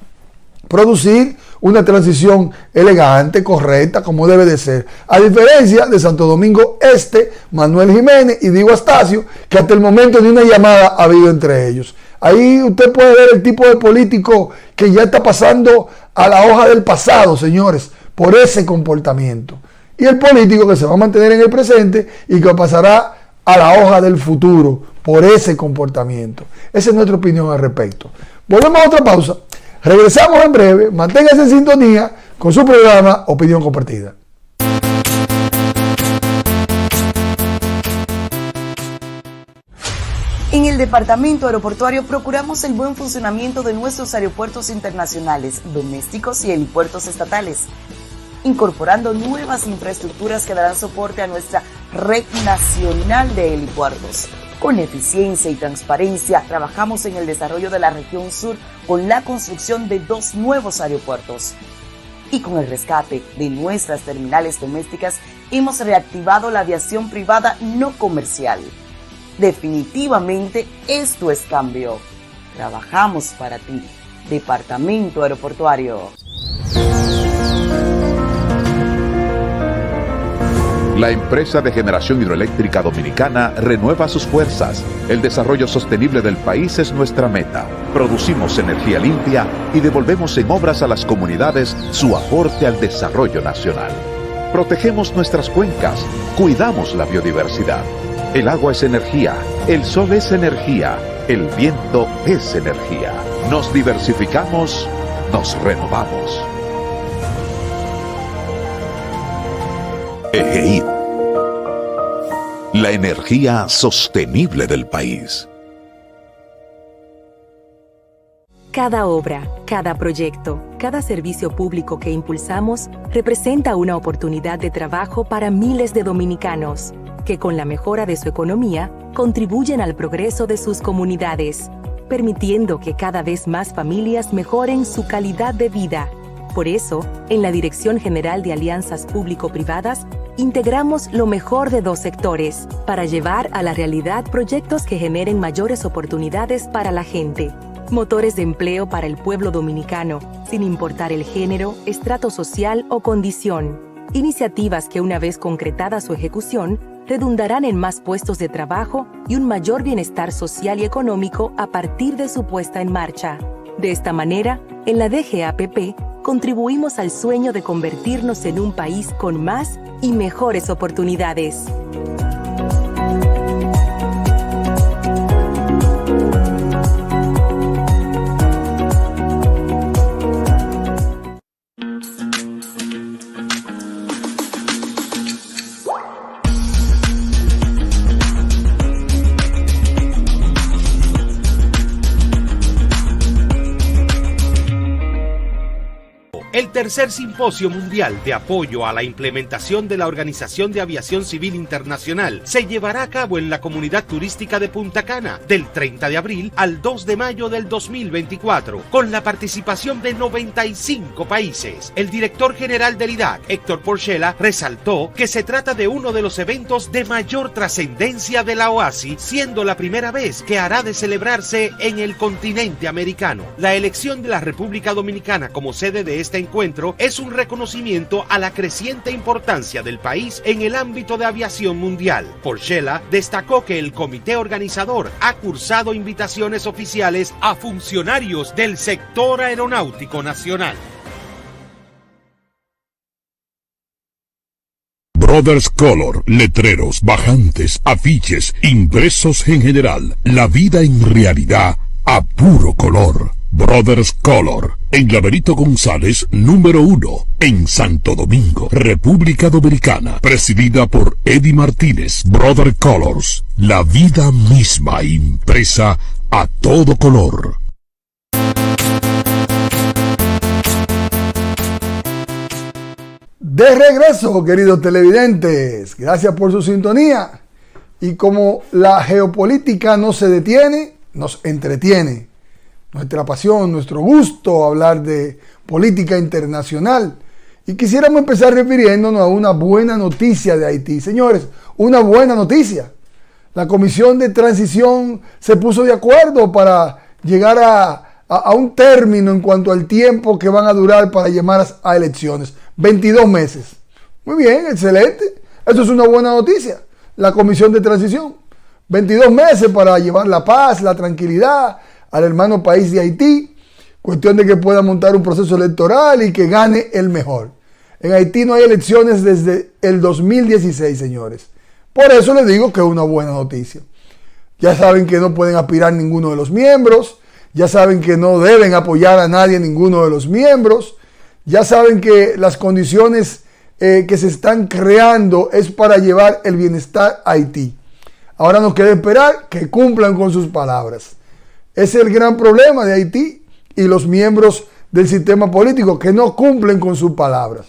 producir una transición elegante, correcta, como debe de ser. A diferencia de Santo Domingo Este, Manuel Jiménez y Diego Astacio, que hasta el momento ni una llamada ha habido entre ellos. Ahí usted puede ver el tipo de político que ya está pasando a la hoja del pasado, señores, por ese comportamiento. Y el político que se va a mantener en el presente y que pasará a la hoja del futuro por ese comportamiento. Esa es nuestra opinión al respecto. Volvemos a otra pausa. Regresamos en breve. Manténgase en sintonía con su programa Opinión Compartida. En el Departamento Aeroportuario procuramos el buen funcionamiento de nuestros aeropuertos internacionales, domésticos y helipuertos estatales, incorporando nuevas infraestructuras que darán soporte a nuestra red nacional de helipuertos. Con eficiencia y transparencia, trabajamos en el desarrollo de la región sur con la construcción de 2 nuevos aeropuertos. Y con el rescate de nuestras terminales domésticas, hemos reactivado la aviación privada no comercial. Definitivamente esto es cambio. Trabajamos para ti. Departamento Aeroportuario. La empresa de generación hidroeléctrica dominicana renueva sus fuerzas. El desarrollo sostenible del país es nuestra meta. Producimos energía limpia y devolvemos en obras a las comunidades su aporte al desarrollo nacional. Protegemos nuestras cuencas, cuidamos la biodiversidad. El agua es energía, el sol es energía, el viento es energía. Nos diversificamos, nos renovamos. EGEID, la energía sostenible del país. Cada obra, cada proyecto, cada servicio público que impulsamos representa una oportunidad de trabajo para miles de dominicanos que con la mejora de su economía contribuyen al progreso de sus comunidades, permitiendo que cada vez más familias mejoren su calidad de vida. Por eso, en la Dirección General de Alianzas Público-Privadas, integramos lo mejor de 2 sectores para llevar a la realidad proyectos que generen mayores oportunidades para la gente. Motores de empleo para el pueblo dominicano, sin importar el género, estrato social o condición. Iniciativas que una vez concretada su ejecución, redundarán en más puestos de trabajo y un mayor bienestar social y económico a partir de su puesta en marcha. De esta manera, en la DGAPP, contribuimos al sueño de convertirnos en un país con más y mejores oportunidades. El tercer Simposio Mundial de Apoyo a la Implementación de la Organización de Aviación Civil Internacional se llevará a cabo en la Comunidad Turística de Punta Cana del 30 de abril al 2 de mayo del 2024, con la participación de 95 países. El director general del IDAC, Héctor Porchela, resaltó que se trata de uno de los eventos de mayor trascendencia de la OACI, siendo la primera vez que hará de celebrarse en el continente americano. La elección de la República Dominicana como sede de este encuentro es un reconocimiento a la creciente importancia del país en el ámbito de aviación mundial. Porchela destacó que el comité organizador ha cursado invitaciones oficiales a funcionarios del sector aeronáutico nacional. Brothers Color, letreros, bajantes, afiches, impresos en general. La vida en realidad a puro color. Brothers Color, en la Benito González, número 1, en Santo Domingo, República Dominicana, presidida por Eddie Martínez. Brother Colors, la vida misma impresa a todo color. De regreso, queridos televidentes, gracias por su sintonía. Y como la geopolítica no se detiene, nos entretiene. Nuestra pasión, nuestro gusto hablar de política internacional. Y quisiéramos empezar refiriéndonos a una buena noticia de Haití. Señores, una buena noticia. La Comisión de Transición se puso de acuerdo para llegar a un término en cuanto al tiempo que van a durar para llamar a elecciones. 22 meses. Muy bien, excelente. Eso es una buena noticia. La Comisión de Transición. 22 meses para llevar la paz, la tranquilidad al hermano país de Haití. Cuestión de que pueda montar un proceso electoral y que gane el mejor. En Haití no hay elecciones desde el 2016, señores. Por eso les digo que es una buena noticia. Ya saben que no pueden aspirar ninguno de los miembros. Ya saben que no deben apoyar a nadie, ninguno de los miembros. Ya saben que las condiciones que se están creando es para llevar el bienestar a Haití. Ahora nos queda esperar que cumplan con sus palabras. Ese es el gran problema de Haití y los miembros del sistema político que no cumplen con sus palabras.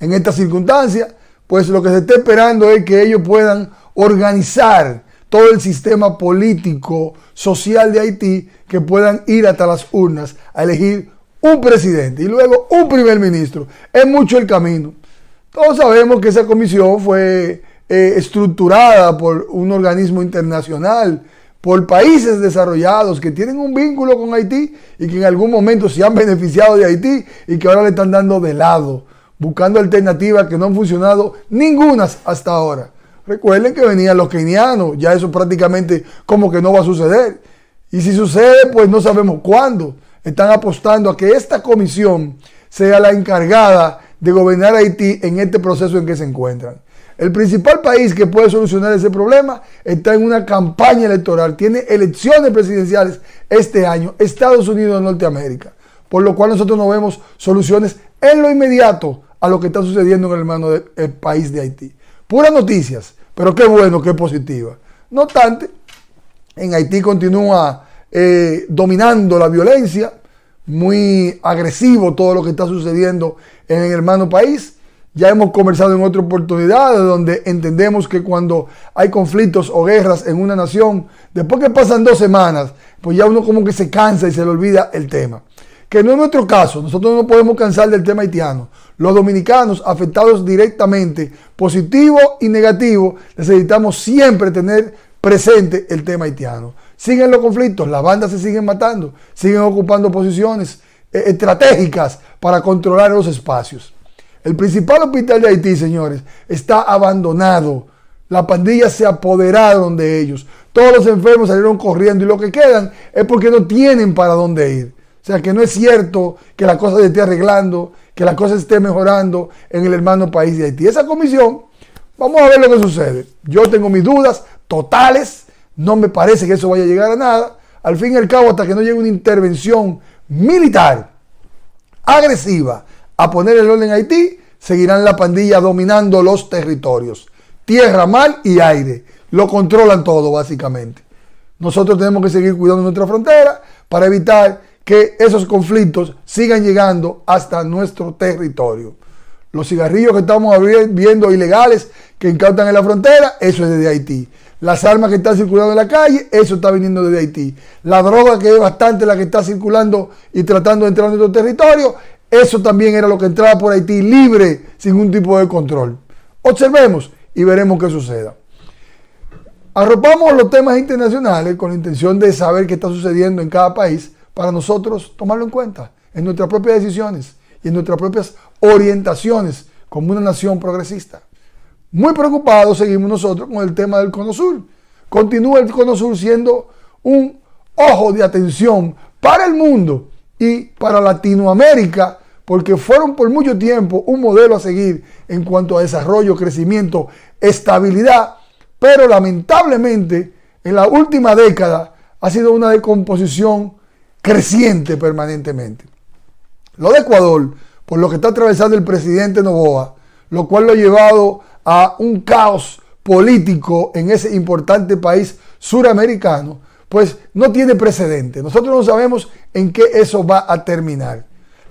En estas circunstancias, pues lo que se está esperando es que ellos puedan organizar todo el sistema político, social de Haití, que puedan ir hasta las urnas a elegir un presidente y luego un primer ministro. Es mucho el camino. Todos sabemos que esa comisión fue estructurada por un organismo internacional, por países desarrollados que tienen un vínculo con Haití y que en algún momento se han beneficiado de Haití y que ahora le están dando de lado, buscando alternativas que no han funcionado ningunas hasta ahora. Recuerden que venían los keynesianos, ya eso prácticamente como que no va a suceder. Y si sucede, pues no sabemos cuándo. Están apostando a que esta comisión sea la encargada de gobernar Haití en este proceso en que se encuentran. El principal país que puede solucionar ese problema está en una campaña electoral, tiene elecciones presidenciales este año, Estados Unidos de Norteamérica, por lo cual nosotros no vemos soluciones en lo inmediato a lo que está sucediendo en el hermano del país de Haití. Puras noticias, pero qué bueno, qué positiva. No obstante, en Haití continúa dominando la violencia, muy agresivo todo lo que está sucediendo en el hermano país. Ya hemos conversado en otra oportunidad donde entendemos que cuando hay conflictos o guerras en una nación, después que pasan 2 semanas, pues ya uno como que se cansa y se le olvida el tema. Que no es nuestro caso, nosotros no podemos cansar del tema haitiano. Los dominicanos afectados directamente, positivo y negativo, necesitamos siempre tener presente el tema haitiano. Siguen los conflictos, las bandas se siguen matando, siguen ocupando posiciones estratégicas para controlar los espacios. El principal hospital de Haití, señores, está abandonado. Las pandillas se apoderaron de ellos. Todos los enfermos salieron corriendo y lo que quedan es porque no tienen para dónde ir. O sea que no es cierto que la cosa se esté arreglando, que la cosa esté mejorando en el hermano país de Haití. Esa comisión, vamos a ver lo que sucede. Yo tengo mis dudas totales. No me parece que eso vaya a llegar a nada. Al fin y al cabo, hasta que no llegue una intervención militar agresiva a poner el orden en Haití, seguirán la pandilla dominando los territorios. Tierra, mar y aire. Lo controlan todo, básicamente. Nosotros tenemos que seguir cuidando nuestra frontera para evitar que esos conflictos sigan llegando hasta nuestro territorio. Los cigarrillos que estamos viendo ilegales que incautan en la frontera, eso es desde Haití. Las armas que están circulando en la calle, eso está viniendo desde Haití. La droga, que es bastante la que está circulando y tratando de entrar en nuestro territorio, eso también era lo que entraba por Haití libre, sin ningún tipo de control. Observemos y veremos qué suceda. Arropamos los temas internacionales con la intención de saber qué está sucediendo en cada país para nosotros tomarlo en cuenta en nuestras propias decisiones y en nuestras propias orientaciones como una nación progresista. Muy preocupados seguimos nosotros con el tema del Cono Sur. Continúa el Cono Sur siendo un ojo de atención para el mundo y para Latinoamérica, porque fueron por mucho tiempo un modelo a seguir en cuanto a desarrollo, crecimiento, estabilidad, pero lamentablemente en la última década ha sido una decomposición creciente permanentemente. Lo de Ecuador, por lo que está atravesando el presidente Noboa, lo cual lo ha llevado a un caos político en ese importante país suramericano, pues no tiene precedente. Nosotros no sabemos en qué eso va a terminar.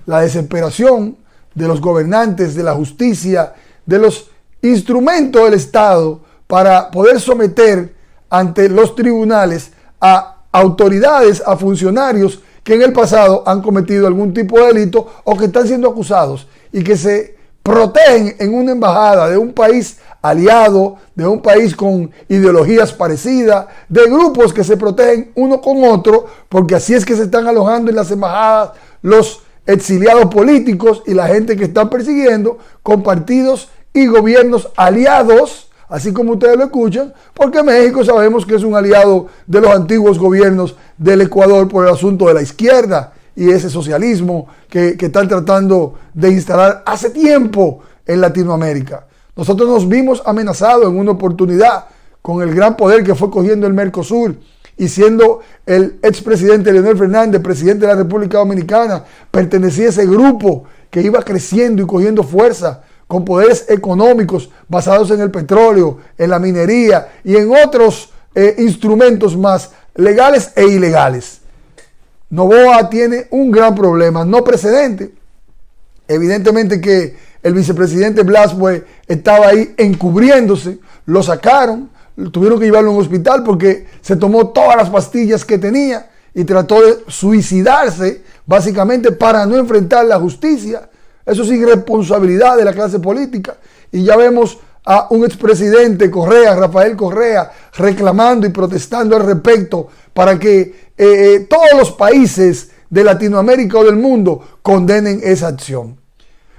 La desesperación de los gobernantes, de la justicia, de los instrumentos del Estado para poder someter ante los tribunales a autoridades, a funcionarios que en el pasado han cometido algún tipo de delito o que están siendo acusados y que se protegen en una embajada de un país aliado, de un país con ideologías parecidas, de grupos que se protegen uno con otro, porque así es que se están alojando en las embajadas los exiliados políticos y la gente que están persiguiendo con partidos y gobiernos aliados, así como ustedes lo escuchan, porque México sabemos que es un aliado de los antiguos gobiernos del Ecuador por el asunto de la izquierda y ese socialismo que están tratando de instalar hace tiempo en Latinoamérica. Nosotros nos vimos amenazados en una oportunidad con el gran poder que fue cogiendo el Mercosur y siendo el expresidente Leonel Fernández, presidente de la República Dominicana, pertenecía a ese grupo que iba creciendo y cogiendo fuerza con poderes económicos basados en el petróleo, en la minería y en otros instrumentos más legales e ilegales. Noboa tiene un gran problema, no precedente. Evidentemente que el vicepresidente Blaswell estaba ahí encubriéndose, lo sacaron, tuvieron que llevarlo a un hospital porque se tomó todas las pastillas que tenía y trató de suicidarse básicamente para no enfrentar la justicia. Eso es irresponsabilidad de la clase política. Y ya vemos a un expresidente Correa, Rafael Correa, reclamando y protestando al respecto para que todos los países de Latinoamérica o del mundo condenen esa acción.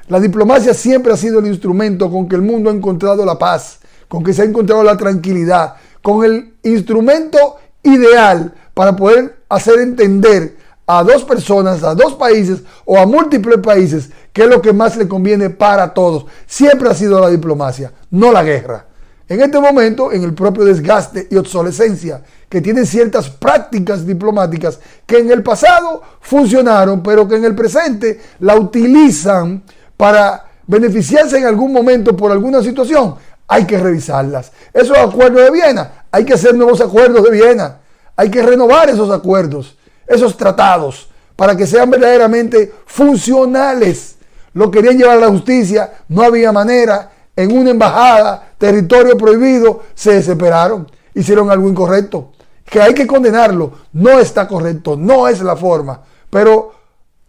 La diplomacia siempre ha sido el instrumento con que el mundo ha encontrado la paz, con que se ha encontrado la tranquilidad, con el instrumento ideal para poder hacer entender a dos personas, a dos países o a múltiples países qué es lo que más le conviene para todos. Siempre ha sido la diplomacia, no la guerra. En este momento, en el propio desgaste y obsolescencia que tienen ciertas prácticas diplomáticas que en el pasado funcionaron, pero que en el presente la utilizan para beneficiarse en algún momento por alguna situación, hay que revisarlas. Esos acuerdos de Viena, hay que hacer nuevos acuerdos de Viena. Hay que renovar esos acuerdos, esos tratados, para que sean verdaderamente funcionales. Lo querían llevar a la justicia, no había manera. En una embajada, territorio prohibido, se desesperaron, hicieron algo incorrecto. Que hay que condenarlo, no está correcto, no es la forma. Pero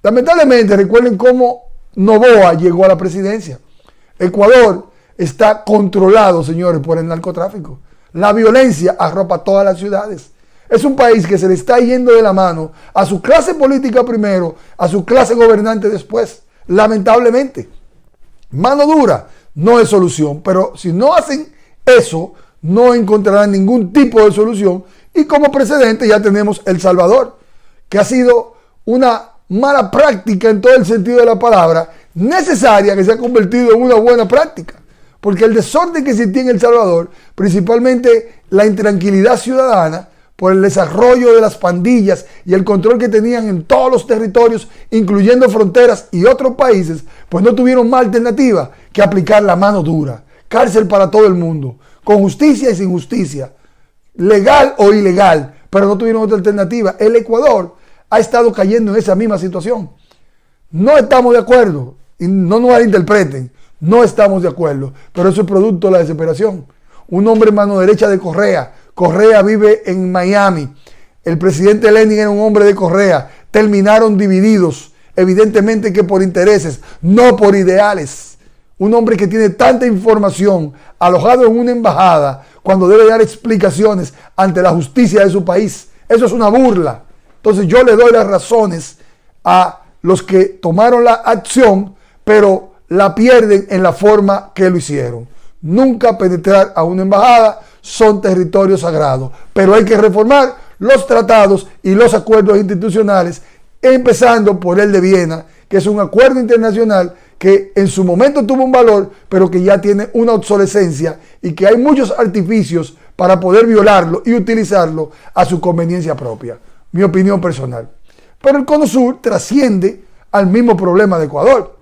lamentablemente recuerden cómo Noboa llegó a la presidencia. Ecuador está controlado, señores, por el narcotráfico. La violencia arropa todas las ciudades. Es un país que se le está yendo de la mano a su clase política primero, a su clase gobernante después. Lamentablemente. Mano dura no es solución, pero si no hacen eso, no encontrarán ningún tipo de solución. Y como precedente ya tenemos El Salvador, que ha sido una mala práctica en todo el sentido de la palabra, necesaria, que se ha convertido en una buena práctica. Porque el desorden que existía en El Salvador, principalmente la intranquilidad ciudadana, por el desarrollo de las pandillas y el control que tenían en todos los territorios, incluyendo fronteras y otros países, pues no tuvieron más alternativa que aplicar la mano dura. Cárcel para todo el mundo, con justicia y sin justicia, legal o ilegal, pero no tuvieron otra alternativa. El Ecuador ha estado cayendo en esa misma situación. No estamos de acuerdo, y no nos malinterpreten, no estamos de acuerdo, pero eso es producto de la desesperación. Un hombre mano derecha de Correa. Correa vive en Miami. El presidente Lenin era un hombre de Correa. Terminaron divididos, evidentemente que por intereses, no por ideales. Un hombre que tiene tanta información, alojado en una embajada, cuando debe dar explicaciones ante la justicia de su país. Eso es una burla. Entonces yo le doy las razones a los que tomaron la acción, pero la pierden en la forma que lo hicieron. Nunca penetrar a una embajada, son territorios sagrados, pero hay que reformar los tratados y los acuerdos institucionales, empezando por el de Viena, que es un acuerdo internacional que en su momento tuvo un valor, pero que ya tiene una obsolescencia y que hay muchos artificios para poder violarlo y utilizarlo a su conveniencia propia. Mi opinión personal. Pero el Cono Sur trasciende al mismo problema de Ecuador,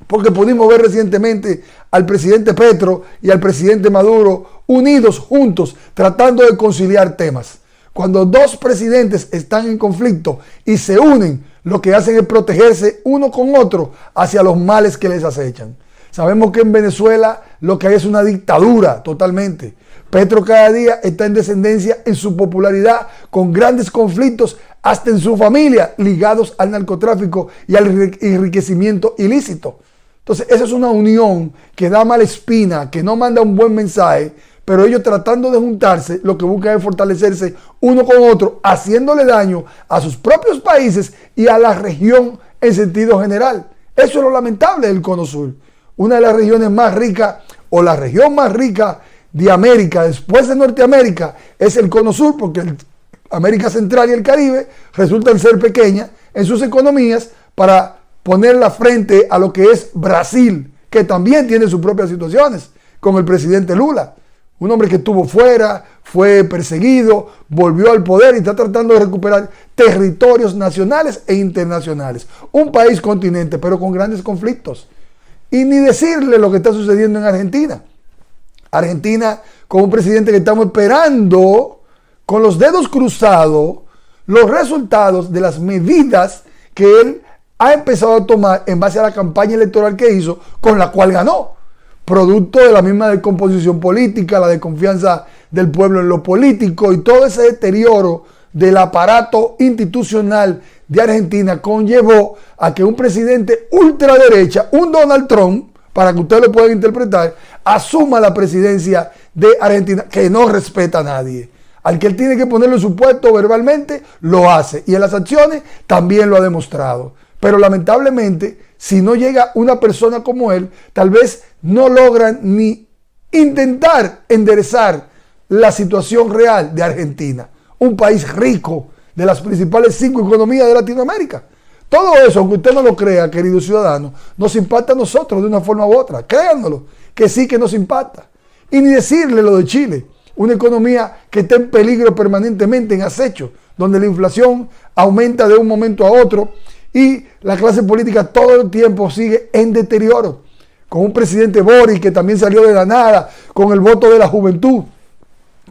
porque pudimos ver recientemente al presidente Petro y al presidente Maduro unidos juntos tratando de conciliar temas. Cuando dos presidentes están en conflicto y se unen, lo que hacen es protegerse uno con otro hacia los males que les acechan. Sabemos que en Venezuela lo que hay es una dictadura totalmente. Petro cada día está en descendencia en su popularidad, con grandes conflictos hasta en su familia ligados al narcotráfico y al enriquecimiento ilícito. Entonces esa es una unión que da mala espina, que no manda un buen mensaje, pero ellos tratando de juntarse lo que buscan es fortalecerse uno con otro, haciéndole daño a sus propios países y a la región en sentido general. Eso es lo lamentable del Cono Sur. Una de las regiones más ricas o la región más rica de América, después de Norteamérica, es el Cono Sur, porque América Central y el Caribe resultan ser pequeñas en sus economías para ponerla frente a lo que es Brasil, que también tiene sus propias situaciones, con el presidente Lula. Un hombre que estuvo fuera, fue perseguido, volvió al poder y está tratando de recuperar territorios nacionales e internacionales. Un país continente, pero con grandes conflictos. Y ni decirle lo que está sucediendo en Argentina. Argentina con un presidente que estamos esperando con los dedos cruzados los resultados de las medidas que él ha empezado a tomar en base a la campaña electoral que hizo, con la cual ganó, producto de la misma descomposición política, la desconfianza del pueblo en lo político y todo ese deterioro del aparato institucional de Argentina conllevó a que un presidente ultraderecha, un Donald Trump, para que ustedes lo puedan interpretar, asuma la presidencia de Argentina, que no respeta a nadie. Al que él tiene que ponerle su puesto verbalmente, lo hace. Y en las acciones también lo ha demostrado. Pero lamentablemente, si no llega una persona como él, tal vez no logran ni intentar enderezar la situación real de Argentina. Un país rico, de las principales 5 economías de Latinoamérica. Todo eso, aunque usted no lo crea, querido ciudadano, nos impacta a nosotros de una forma u otra. Créanlo, que sí que nos impacta. Y ni decirle lo de Chile, una economía que está en peligro permanentemente, en acecho, donde la inflación aumenta de un momento a otro y la clase política todo el tiempo sigue en deterioro. Con un presidente Boric que también salió de la nada, con el voto de la juventud,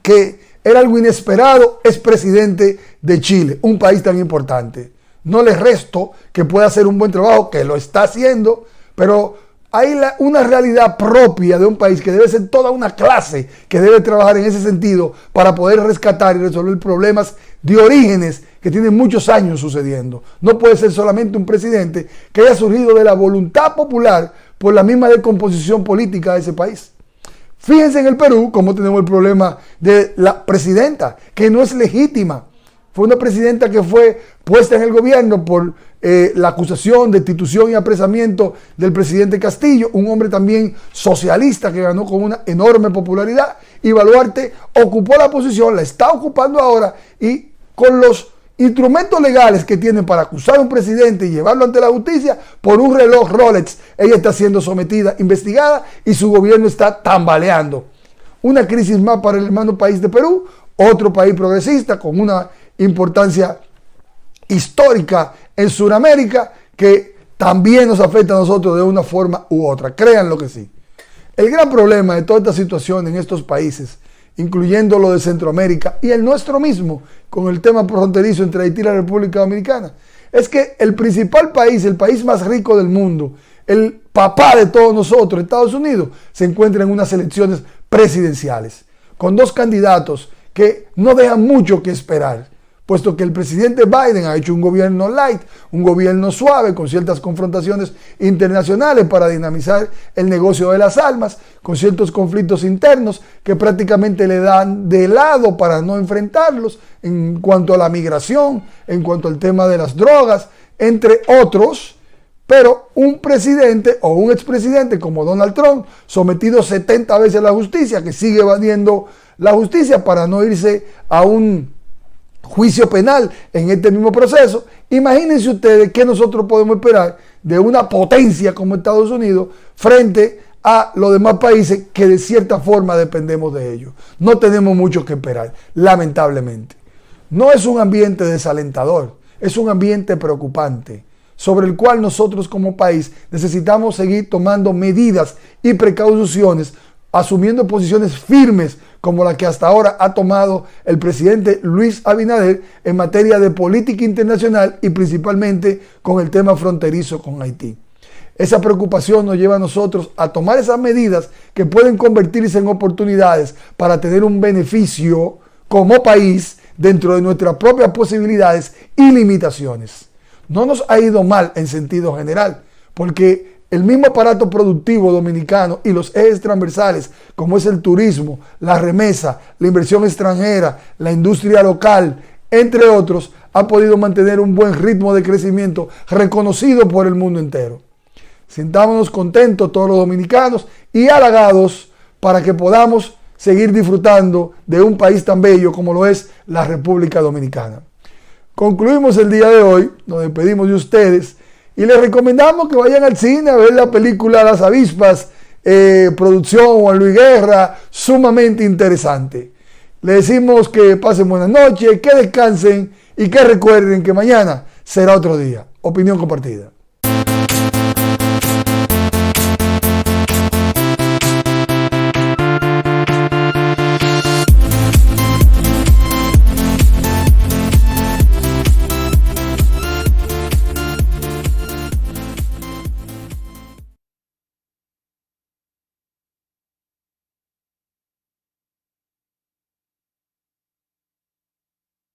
que era algo inesperado, es presidente de Chile, un país tan importante. No le resto que pueda hacer un buen trabajo, que lo está haciendo, pero hay una realidad propia de un país que debe ser toda una clase que debe trabajar en ese sentido para poder rescatar y resolver problemas de orígenes que tienen muchos años sucediendo. No puede ser solamente un presidente que haya surgido de la voluntad popular por la misma descomposición política de ese país. Fíjense en el Perú cómo tenemos el problema de la presidenta, que no es legítima. Fue una presidenta que fue puesta en el gobierno por la acusación, destitución y apresamiento del presidente Castillo, un hombre también socialista que ganó con una enorme popularidad. Y Boluarte ocupó la posición, la está ocupando ahora, y con los instrumentos legales que tienen para acusar a un presidente y llevarlo ante la justicia por un reloj Rolex, ella está siendo sometida, investigada, y su gobierno está tambaleando. Una crisis más para el hermano país de Perú, otro país progresista con una importancia histórica en Sudamérica que también nos afecta a nosotros de una forma u otra. Créanlo que sí. El gran problema de toda esta situación en estos países, incluyendo lo de Centroamérica y el nuestro mismo, con el tema fronterizo entre Haití y la República Dominicana, es que el principal país, el país más rico del mundo, el papá de todos nosotros, Estados Unidos, se encuentra en unas elecciones presidenciales, con 2 candidatos que no dejan mucho que esperar, puesto que el presidente Biden ha hecho un gobierno light, un gobierno suave, con ciertas confrontaciones internacionales para dinamizar el negocio de las armas, con ciertos conflictos internos que prácticamente le dan de lado para no enfrentarlos en cuanto a la migración, en cuanto al tema de las drogas, entre otros. Pero un presidente o un expresidente como Donald Trump, sometido 70 veces a la justicia, que sigue evadiendo la justicia para no irse a un juicio penal en este mismo proceso. Imagínense ustedes qué nosotros podemos esperar de una potencia como Estados Unidos frente a los demás países que de cierta forma dependemos de ellos. No tenemos mucho que esperar, lamentablemente. No es un ambiente desalentador, es un ambiente preocupante, sobre el cual nosotros como país necesitamos seguir tomando medidas y precauciones, asumiendo posiciones firmes como la que hasta ahora ha tomado el presidente Luis Abinader en materia de política internacional y principalmente con el tema fronterizo con Haití. Esa preocupación nos lleva a nosotros a tomar esas medidas que pueden convertirse en oportunidades para tener un beneficio como país dentro de nuestras propias posibilidades y limitaciones. No nos ha ido mal en sentido general, porque el mismo aparato productivo dominicano y los ejes transversales, como es el turismo, la remesa, la inversión extranjera, la industria local, entre otros, ha podido mantener un buen ritmo de crecimiento reconocido por el mundo entero. Sintámonos contentos todos los dominicanos y halagados para que podamos seguir disfrutando de un país tan bello como lo es la República Dominicana. Concluimos el día de hoy, nos despedimos de ustedes y les recomendamos que vayan al cine a ver la película Las Avispas, producción Juan Luis Guerra, sumamente interesante. Les decimos que pasen buenas noches, que descansen y que recuerden que mañana será otro día. Opinión compartida.